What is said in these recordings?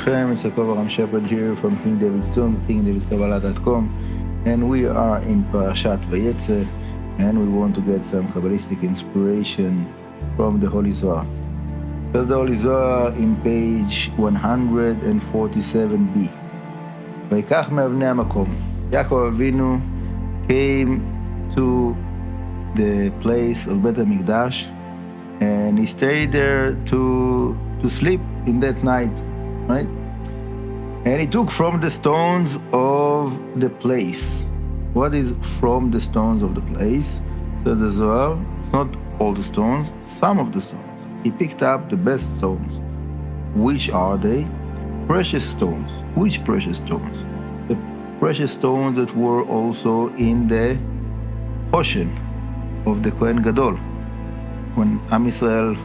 Lechem, it's Ya'Kov Shepard here from King David's Tomb, KingDavidKabbalah.com, and we are in Parashat Vayeitzei, and we want to get some Kabbalistic inspiration from the Holy Zohar. That's the Holy Zohar in page 147b. ויקח מאבני המקום. יעקב אבינו came to the place of Bet HaMikdash, and he stayed there to sleep in that night, right? And he took from the stones of the place. What is from the stones of the place? Says the Zohar, it's not all the stones, some of the stones. He picked up the best stones. Which are they? Precious stones. Which precious stones? The precious stones that were also in the ocean of the Kohen Gadol. When Am Yisrael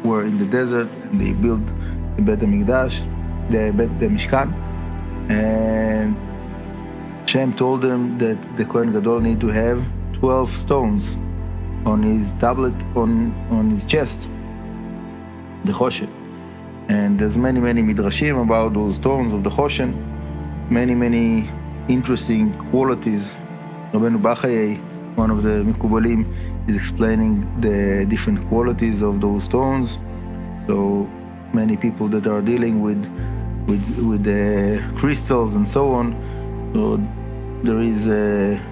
were in the desert and they built the Bet HaMikdash, the Mishkan, and Hashem told them that the Kohen Gadol need to have 12 stones on his tablet, on his chest, the Choshen. And there's many midrashim about those stones of the Choshen, many interesting qualities. Rabbi Vayeitzei, one of the Mikubalim, is explaining the different qualities of those stones. So many people that are dealing with the crystals and so on. So there is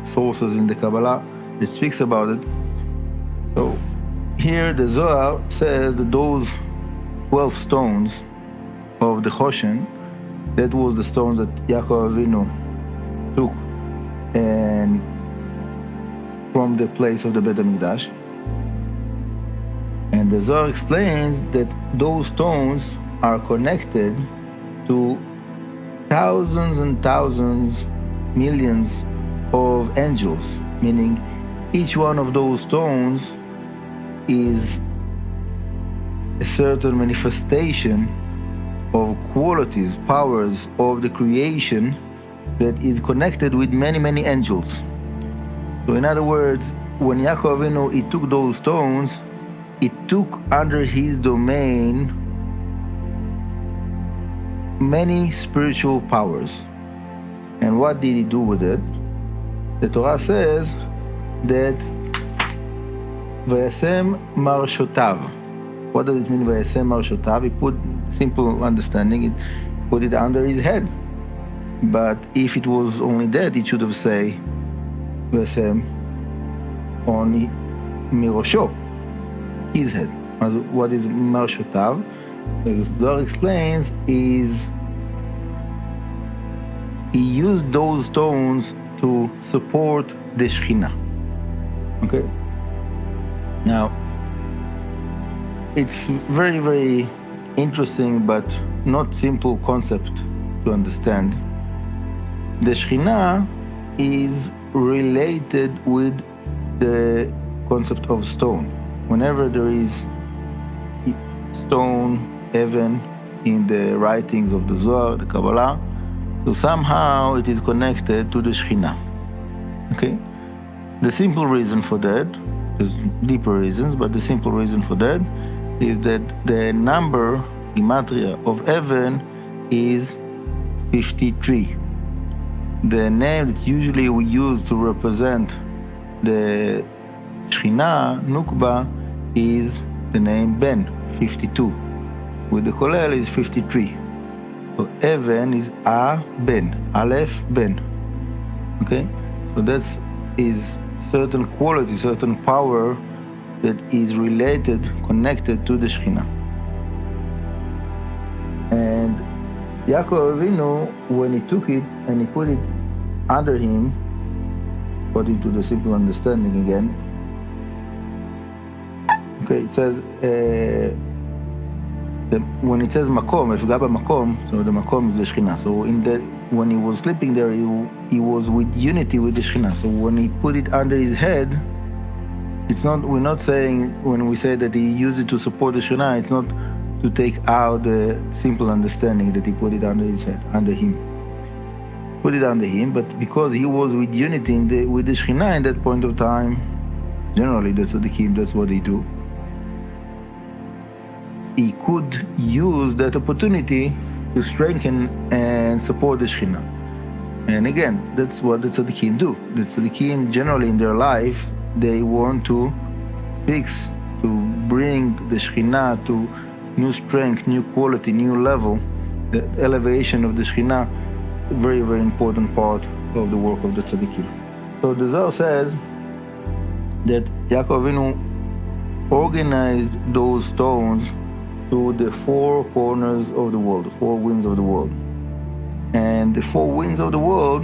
sources in the Kabbalah that speaks about it. So here the Zohar says that those 12 stones of the Choshen, that was the stones that Yaakov Avinu took and from the place of the Bet HaMikdash. And the Zohar explains that those stones are connected to thousands and thousands, millions of angels, meaning each one of those stones is a certain manifestation of qualities, powers of the creation that is connected with many angels. So in other words, when Yaakov Avinu, he took those stones, he took under his domain many spiritual powers. And what did he do with it? The Torah says that Vayasem Marshotav. What does it mean, Vayasem Marshotav? He put, simple understanding, he put it under his head. But if it was only that, it should have said Vayasem on Mirosho, his head. What is Marshotav? The Zohar explains is he used those stones to support the Shekhinah. Okay? Now, it's very interesting but not simple concept to understand. The Shekhinah is related with the concept of stone. Whenever there is stone, heaven in the writings of the Zohar, the Kabbalah, so somehow it is connected to the Shekhinah. Okay? The simple reason for that, there's deeper reasons, but the simple reason for that is that the number, gematria, of heaven is 53. The name that usually we use to represent the Shekhinah, Nukba, is the name Ben, 52. With the Kolel is 53. So heaven is A Ben, Aleph Ben. Okay? So that's is certain quality, certain power that is related, connected to the Shekhinah. And Yaakov Avinu, when he took it and he put it under him, according to the simple understanding again, okay, it says, when it says makom, if gaba makom, so the makom is the Shekhinah. So when he was sleeping there, he was with unity with the Shekhinah. So when he put it under his head, we're not saying, when we say that he used it to support the Shekhinah, it's not to take out the simple understanding that he put it under his head, under him. Put it under him, but because he was with unity with the Shekhinah in that point of time, generally that's what they do. he could use that opportunity to strengthen and support the Shekhinah. And again, that's what the tzaddikim do. The tzaddikim generally in their life, they want to fix, to bring the Shekhinah to new strength, new quality, new level. The elevation of the Shekhinah is a very, very important part of the work of the tzaddikim. So the Zohar says that Yaakov Avinu organized those stones to the four corners of the world, the four winds of the world. And the four winds of the world,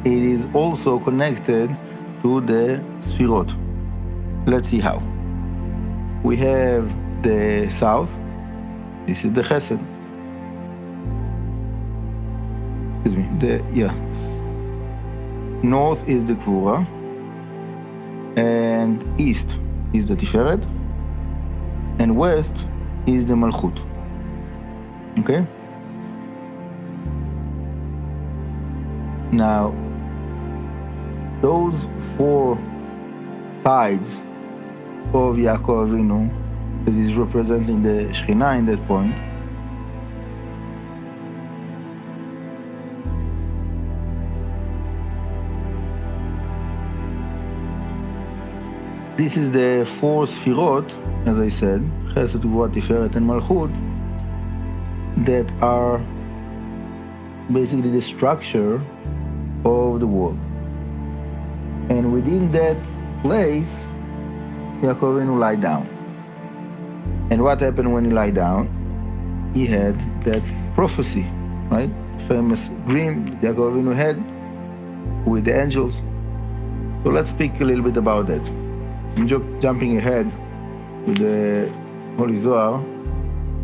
it is also connected to the Sfirot. Let's see how. We have the south, this is the Chesed. Excuse me, north is the Kvura, and east is the Tiferet, and west is the Malchut. Okay? Now, those four sides of Yaakov Avinu that is representing the Shekhinah in that point, this is the four Sfirot, as I said, Chesed, Gvura, Tiferet, and Malchut, that are basically the structure of the world. And within that place, Yaakov Avinu lie down. And what happened when he lie down? He had that prophecy, right? Famous dream that Yaakov Avinu had with the angels. So let's speak a little bit about that. I'm jumping ahead with the Holy Zohar.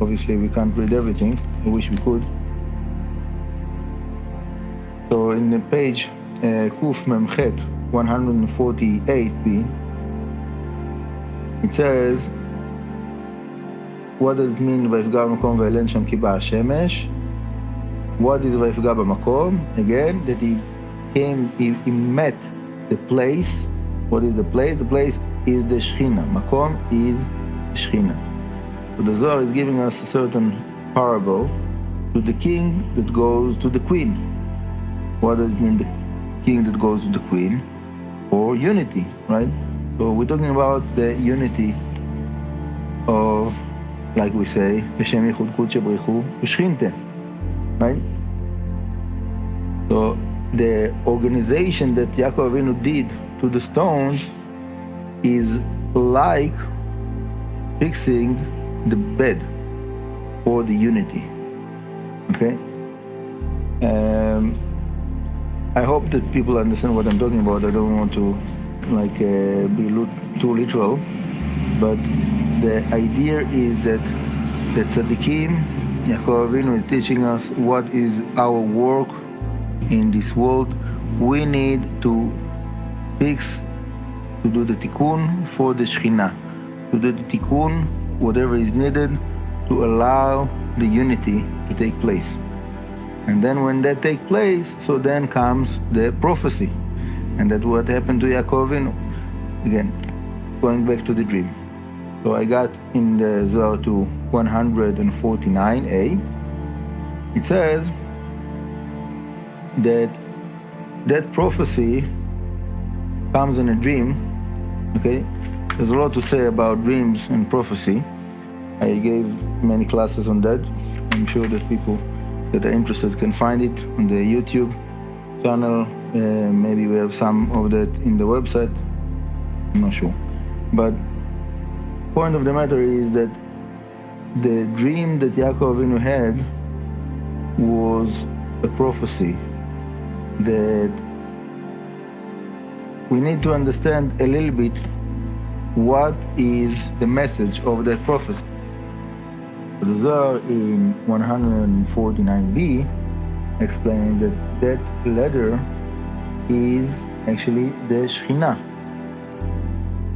Obviously, we can't read everything. I wish we could. So in the page Kuf Memchet 148b, it says, what does it mean ויפגע במקום ואלן שם כי באה השמש? What is ויפגע במקום? Again, that he met the place. What is the place? The place is the Shekhinah. Makom is Shekhinah. So the Zohar is giving us a certain parable to the king that goes to the queen. What does it mean, the king that goes to the queen? For unity, right? So we're talking about the unity of, like we say, Hashem yichud kudshe b'richu v'shchinte, right? So the organization that Yaakov Avinu did to the stones is like fixing the bed for the unity. Okay? I hope that people understand what I'm talking about. I don't want to be too literal, but the idea is that the tzaddikim, Yaakov Avinu is teaching us what is our work in this world. We need to fix, to do the tikkun for the Shekhinah, to do the tikkun, whatever is needed, to allow the unity to take place. And then when that takes place, so then comes the prophecy. And that's what happened to Yaakov Avinu. Again, going back to the dream. So I got in the Zohar to 149a. It says that prophecy comes in a dream. Okay, there's a lot to say about dreams and prophecy. I gave many classes on that. I'm sure that people that are interested can find it on the YouTube channel. Maybe we have some of that in the website. I'm not sure. But point of the matter is that the dream that Yaakov Avinu had was a prophecy that we need to understand a little bit what is the message of that prophecy. The Zohar in 149b explains that that letter is actually the Shekhinah,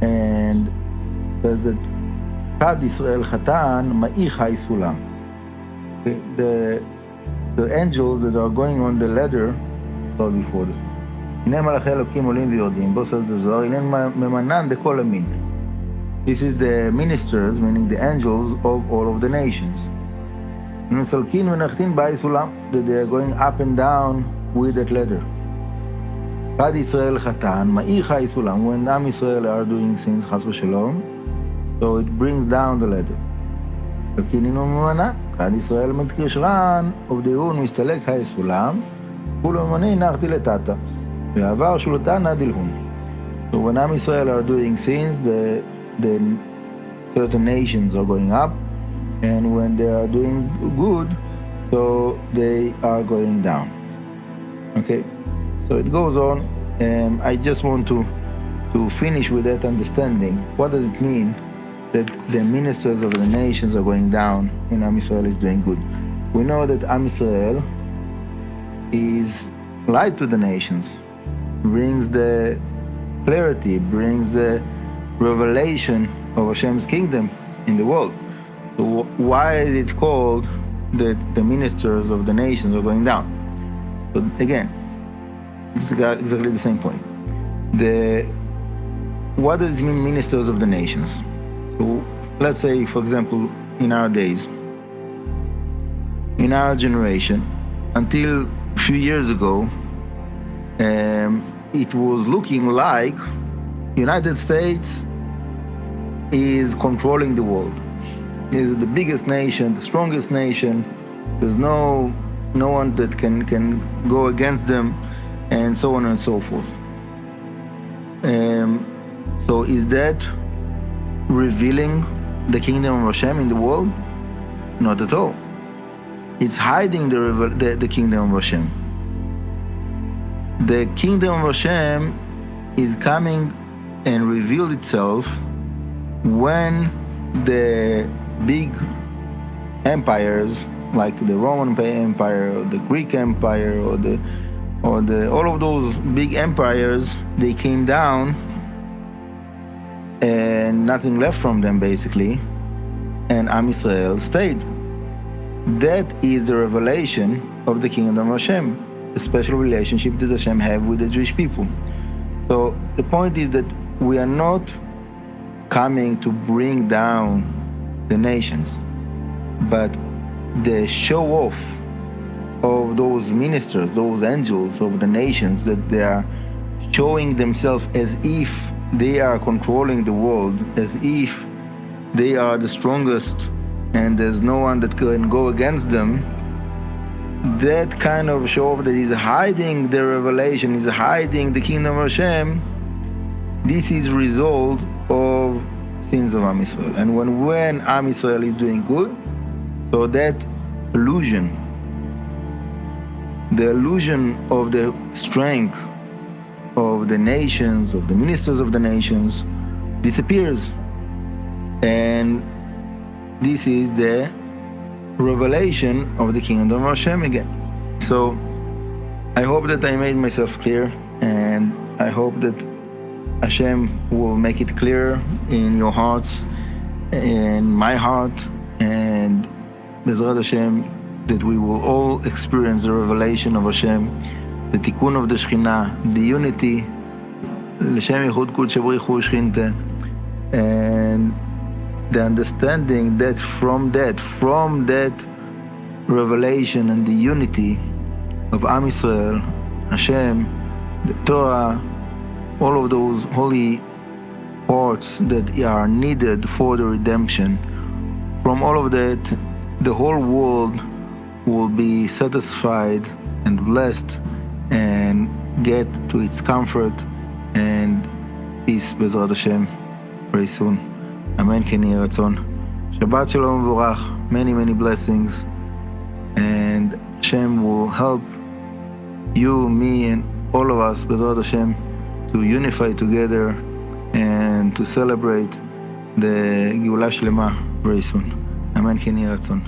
and says that Kad Yisrael Chatan Ma'ich HaYisulam. The angels that are going on the ladder saw before that. הנה מלאכי אלוקים עולים ויורדים, בו says the Zohar, הנה ממנן דכל המין. This is the ministers, meaning the angels of all of the nations. מסלקין ונחתין באי סולם, that they are going up and down with that ladder. כד ישראל חתן, מאי חי סולם, when עם ישראל are doing sins, חס ושלום, so it brings down the ladder. מסלקין אינו ממנה, כד ישראל מתקשרן, עובדהון מסתלק חי סולם, כולו ממני נחתי לטאטה, ועבר שולטנה דלהון. So when Am Israel are doing sins, the certain nations are going up, and when they are doing good, so they are going down. Okay, so it goes on, and I just want to finish with that understanding. What does it mean that the ministers of the nations are going down and Am Israel is doing good? We know that Am Israel is light to the nations, brings the clarity, brings the revelation of Hashem's kingdom in the world. So why is it called that the ministers of the nations are going down? So again, it's exactly the same point. What does it mean, ministers of the nations? So let's say, for example, in our days, in our generation, until a few years ago, it was looking like United States is controlling the world. It is the biggest nation, the strongest nation. There's no one that can go against them, and so on and so forth. So is that revealing the kingdom of Hashem in the world? Not at all. It's hiding the kingdom of Hashem. The kingdom of Hashem is coming and revealed itself when the big empires, like the Roman Empire or the Greek Empire or all of those big empires, they came down and nothing left from them basically, and Am Israel stayed. That is the revelation of the kingdom of Hashem, the special relationship that Hashem have with the Jewish people. So the point is that we are not coming to bring down the nations, but the show off of those ministers, those angels of the nations, that they are showing themselves as if they are controlling the world, as if they are the strongest and there's no one that can go against them. That kind of show off that is hiding the revelation, is hiding the kingdom of Hashem, this is result of sins of Am Israel. And when Am Israel is doing good, so that illusion, the illusion of the strength of the nations, of the ministers of the nations, disappears. And this is the revelation of the kingdom of Hashem again. So I hope that I made myself clear, and I hope that Hashem will make it clear in your hearts, in my heart, and Bezrat Hashem, that we will all experience the revelation of Hashem, the tikkun of the Shekhinah, the unity, L'Shem Yichud Kudshe B'Richu Shechinte, and the understanding that from that revelation and the unity of Am Israel, Hashem, the Torah, all of those holy parts that are needed for the redemption, from all of that, the whole world will be satisfied and blessed and get to its comfort and peace, Bezrat Hashem, very soon. Amen, כן יהי רצון. Shabbat Shalom V'Vorach, many blessings, and Hashem will help you, me, and all of us, Bezrat Hashem, to unify together and to celebrate the Geula Shlema very soon. Amen, כן יהי רצון.